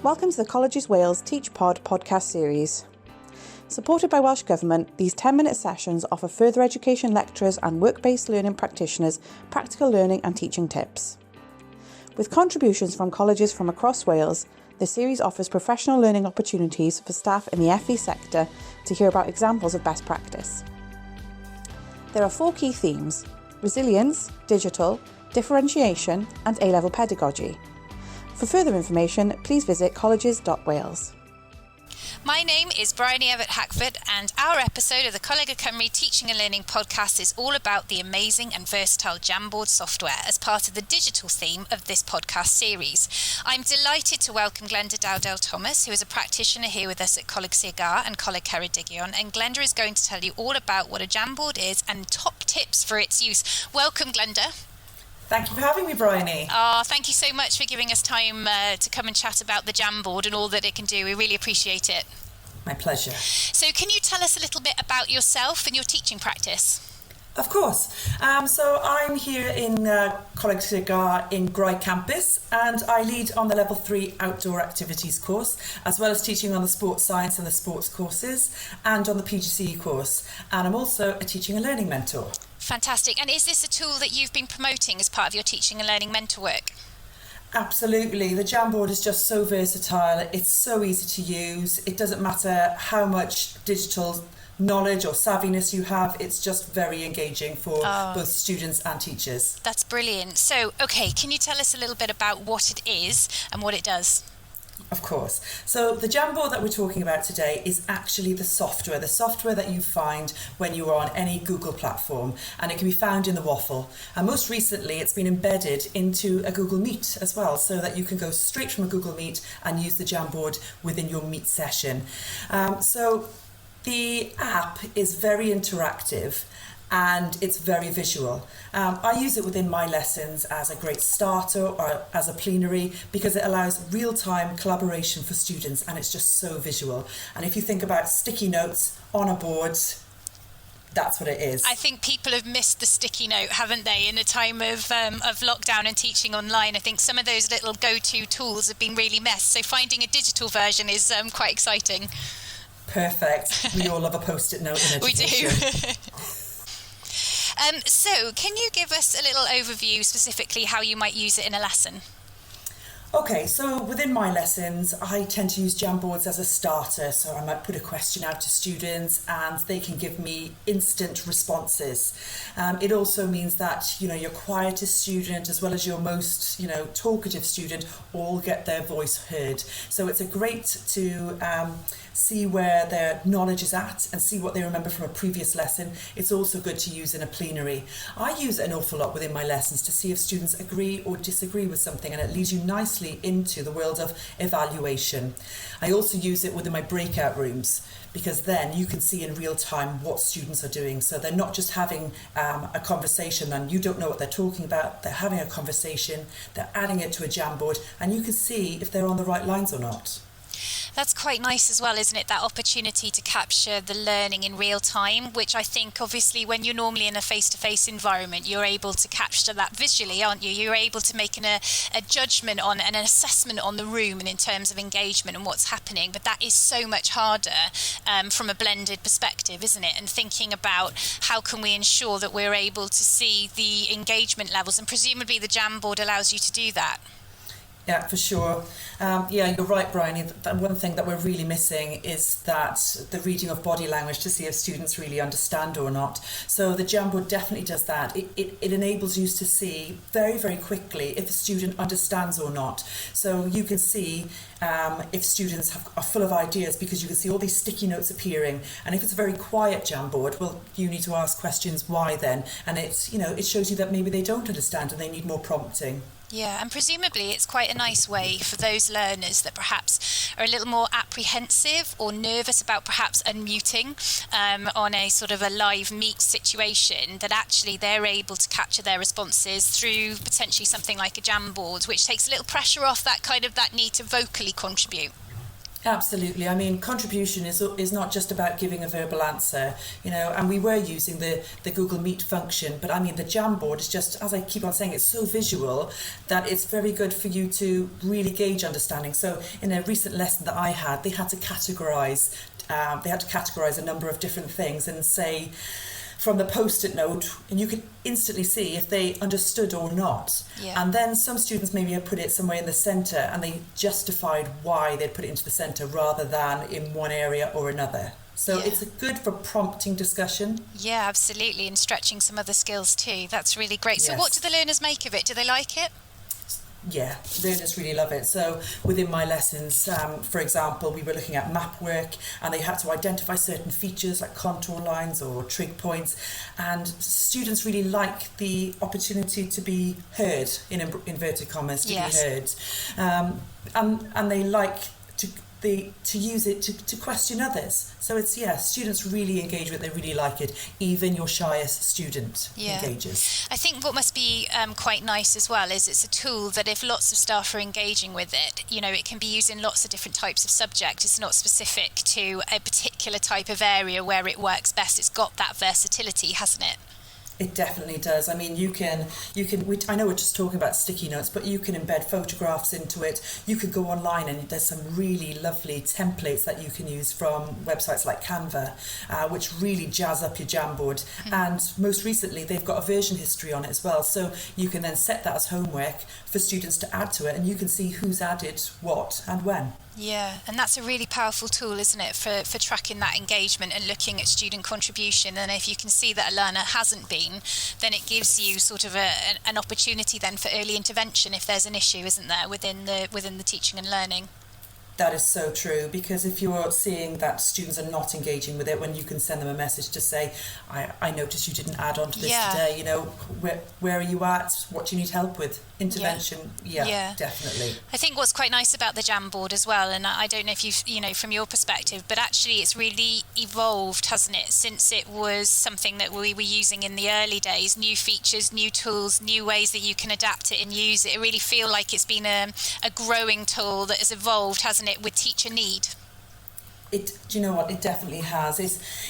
Welcome to the Colleges Wales Teach Pod podcast series. Supported by Welsh Government, these 10-minute sessions offer further education lecturers and work-based learning practitioners practical learning and teaching tips. With contributions from colleges from across Wales, the series offers professional learning opportunities for staff in the FE sector to hear about examples of best practice. There are 4 key themes: resilience, digital, differentiation and A-level pedagogy. For further information, please visit colleges.wales. My name is Bryony Everett-Hackford, and our episode of the Coleg Cymru Teaching and Learning podcast is all about the amazing and versatile Jamboard software as part of the digital theme of this podcast series. I'm delighted to welcome Glenda Dowdell-Thomas, who is a practitioner here with us at Coleg Sir Gar and Coleg Ceredigion, and Glenda is going to tell you all about what a Jamboard is and top tips for its use. Welcome, Glenda. Thank you for having me, Bryony. Thank you so much for giving us time to come and chat about the Jamboard and all that it can do. We really appreciate it. My pleasure. So can you tell us a little bit about yourself and your teaching practice? Of course. So I'm here in Coleg Sir Gar in Groeg campus, and I lead on the Level 3 Outdoor Activities course, as well as teaching on the sports science and the sports courses, and on the PGCE course. And I'm also a teaching and learning mentor. Fantastic. And is this a tool that you've been promoting as part of your teaching and learning mentor work? Absolutely. The Jamboard is just so versatile. It's so easy to use. It doesn't matter how much digital knowledge or savviness you have. It's just very engaging for both students and teachers. That's brilliant. So, okay, can you tell us a little bit about what it is and what it does? Of course. So the Jamboard that we're talking about today is actually the software that you find when you are on any Google platform, and it can be found in the waffle. And most recently it's been embedded into a Google Meet as well, so that you can go straight from a Google Meet and use the Jamboard within your Meet session. So the app is very interactive and it's very visual. I use it within my lessons as a great starter or as a plenary because it allows real-time collaboration for students, and it's just so visual. And if you think about sticky notes on a board, that's what it is. I think people have missed the sticky note, haven't they, in a time of lockdown and teaching online. I think some of those little go-to tools have been really missed, so finding a digital version is quite exciting. Perfect. We all love a post-it note in education. We do. So, can you give us a little overview specifically how you might use it in a lesson? Okay, so within my lessons, I tend to use Jamboards as a starter. So I might put a question out to students and they can give me instant responses. It also means that, your quietest student as well as your most, talkative student all get their voice heard. So it's a great to see where their knowledge is at and see what they remember from a previous lesson. It's also good to use in a plenary. I use it an awful lot within my lessons to see if students agree or disagree with something, and it leads you nicely into the world of evaluation. I also use it within my breakout rooms because then you can see in real time what students are doing. So they're not just having a conversation and you don't know what they're talking about. They're having a conversation, they're adding it to a Jamboard, and you can see if they're on the right lines or not. That's quite nice as well, isn't it? That opportunity to capture the learning in real time, which I think obviously when you're normally in a face-to-face environment, you're able to capture that visually, aren't you? You're able to make a judgment on and an assessment on the room and in terms of engagement and what's happening. But that is so much harder from a blended perspective, isn't it? And thinking about how can we ensure that we're able to see the engagement levels, and presumably the Jamboard allows you to do that. Yeah, for sure. You're right, Bryony. One thing that we're really missing is that the reading of body language to see if students really understand or not. So the Jamboard definitely does that. It enables you to see very, very quickly if a student understands or not. So you can see if students are full of ideas because you can see all these sticky notes appearing. And if it's a very quiet Jamboard, well, you need to ask questions why then. And it shows you that maybe they don't understand and they need more prompting. Yeah, and presumably it's quite a nice way for those learners that perhaps are a little more apprehensive or nervous about perhaps unmuting on a sort of a live meet situation, that actually they're able to capture their responses through potentially something like a Jamboard, which takes a little pressure off that need to vocally contribute. Absolutely. I mean, contribution is not just about giving a verbal answer, and we were using the Google Meet function, but I mean, the Jamboard is just, as I keep on saying, it's so visual that it's very good for you to really gauge understanding. So in a recent lesson that I had, they had to categorise a number of different things and say, from the post-it note, and you could instantly see if they understood or not. Yeah. And then some students maybe had put it somewhere in the centre and they justified why they'd put it into the centre rather than in one area or another. So it's good for prompting discussion. Yeah, absolutely, and stretching some other skills too. That's really great. So what do the learners make of it? Do they like it? Yeah, learners really love it. So within my lessons, for example, we were looking at map work and they had to identify certain features like contour lines or trig points, and students really like the opportunity to be heard, in inverted commas, to be heard. And they like to use it to question others. So it's, students really engage with it, they really like it. Even your shyest student engages. I think what must be quite nice as well is it's a tool that if lots of staff are engaging with it, it can be used in lots of different types of subject. It's not specific to a particular type of area where it works best. It's got that versatility, hasn't it? It definitely does. I mean, you can. I know we're just talking about sticky notes, but you can embed photographs into it. You could go online and there's some really lovely templates that you can use from websites like Canva, which really jazz up your Jamboard. And most recently, they've got a version history on it as well. So you can then set that as homework for students to add to it, and you can see who's added what and when. Yeah, and that's a really powerful tool, isn't it, for tracking that engagement and looking at student contribution. And if you can see that a learner hasn't been, then it gives you sort of an opportunity then for early intervention if there's an issue, isn't there, within the teaching and learning. That is so true, because if you're seeing that students are not engaging with it, when you can send them a message to say, I noticed you didn't add on to this today, where are you at? What do you need help with? Intervention, definitely. I think what's quite nice about the Jamboard as well, and I don't know if you've, from your perspective, but actually it's really evolved, hasn't it, since it was something that we were using in the early days, new features, new tools, new ways that you can adapt it and use it. I really feel like it's been a growing tool that has evolved, hasn't it, with teacher need. Do you know what? It definitely has.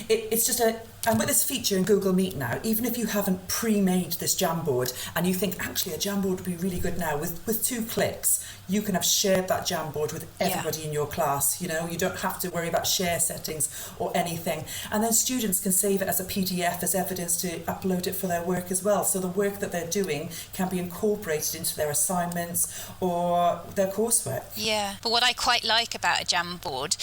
It's just and with this feature in Google Meet now, even if you haven't pre-made this Jamboard and you think actually a Jamboard would be really good now, with 2 clicks you can have shared that Jamboard with everybody in your class. You don't have to worry about share settings or anything, and then students can save it as a PDF as evidence to upload it for their work as well, so the work that they're doing can be incorporated into their assignments or their coursework. But what I quite like about a Jamboard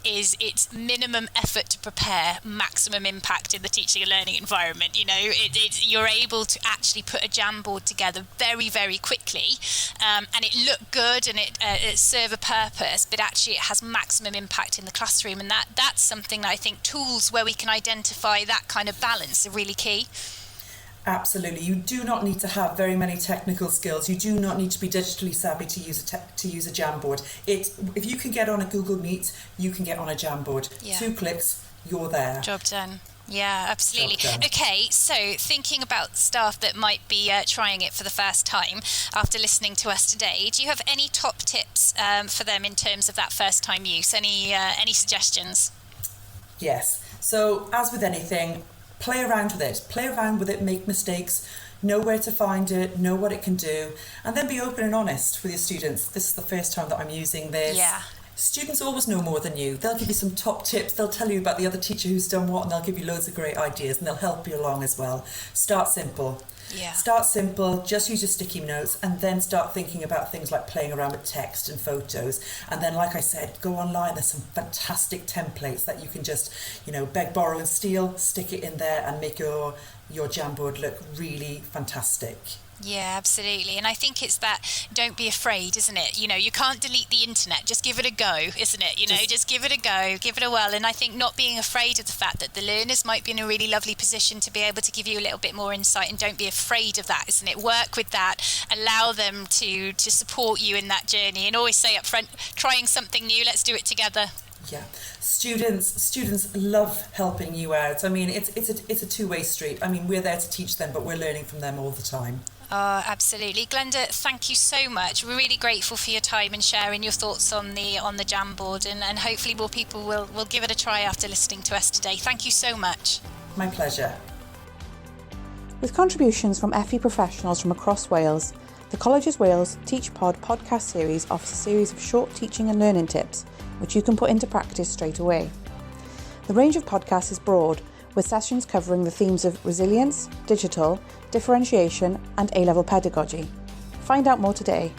is its minimum effort to prepare, maximum impact in the teaching and learning environment. You're able to actually put a Jamboard together very, very quickly, and it looked good and it serve a purpose, but actually it has maximum impact in the classroom, and that's something that I think tools where we can identify that kind of balance are really key. Absolutely. You do not need to have very many technical skills. You do not need to be digitally savvy to use a Jamboard. If you can get on a Google Meet, you can get on a Jamboard. 2 clicks, you're there. Job done. Yeah, absolutely. Okay, so thinking about staff that might be trying it for the first time after listening to us today, do you have any top tips for them in terms of that first time use? Any suggestions? Yes. So as with anything, play around with it, make mistakes, know where to find it, know what it can do, and then be open and honest with your students. This is the first time that I'm using this. Students always know more than you. They'll give you some top tips. They'll tell you about the other teacher who's done what, and they'll give you loads of great ideas, and they'll help you along as well. Start simple. Start simple, just use your sticky notes, and then start thinking about things like playing around with text and photos. And then, like I said, go online. There's some fantastic templates that you can just, beg, borrow and steal, stick it in there and make your Jamboard look really fantastic. Yeah, absolutely. And I think it's that don't be afraid, isn't it? You can't delete the internet. Just give it a go, isn't it? Just give it a go, give it a whirl. And I think not being afraid of the fact that the learners might be in a really lovely position to be able to give you a little bit more insight, and don't be afraid of that, isn't it? Work with that, allow them to support you in that journey, and always say up front, trying something new, let's do it together. Yeah, students love helping you out. I mean, it's a two-way street. I mean, we're there to teach them, but we're learning from them all the time. Oh, absolutely. Glenda, thank you so much. We're really grateful for your time and sharing your thoughts on the Jamboard, and hopefully more people will give it a try after listening to us today. Thank you so much. My pleasure. With contributions from FE professionals from across Wales, the Colleges Wales Teach Pod podcast series offers a series of short teaching and learning tips, which you can put into practice straight away. The range of podcasts is broad, with sessions covering the themes of resilience, digital, differentiation and A-level pedagogy. Find out more today.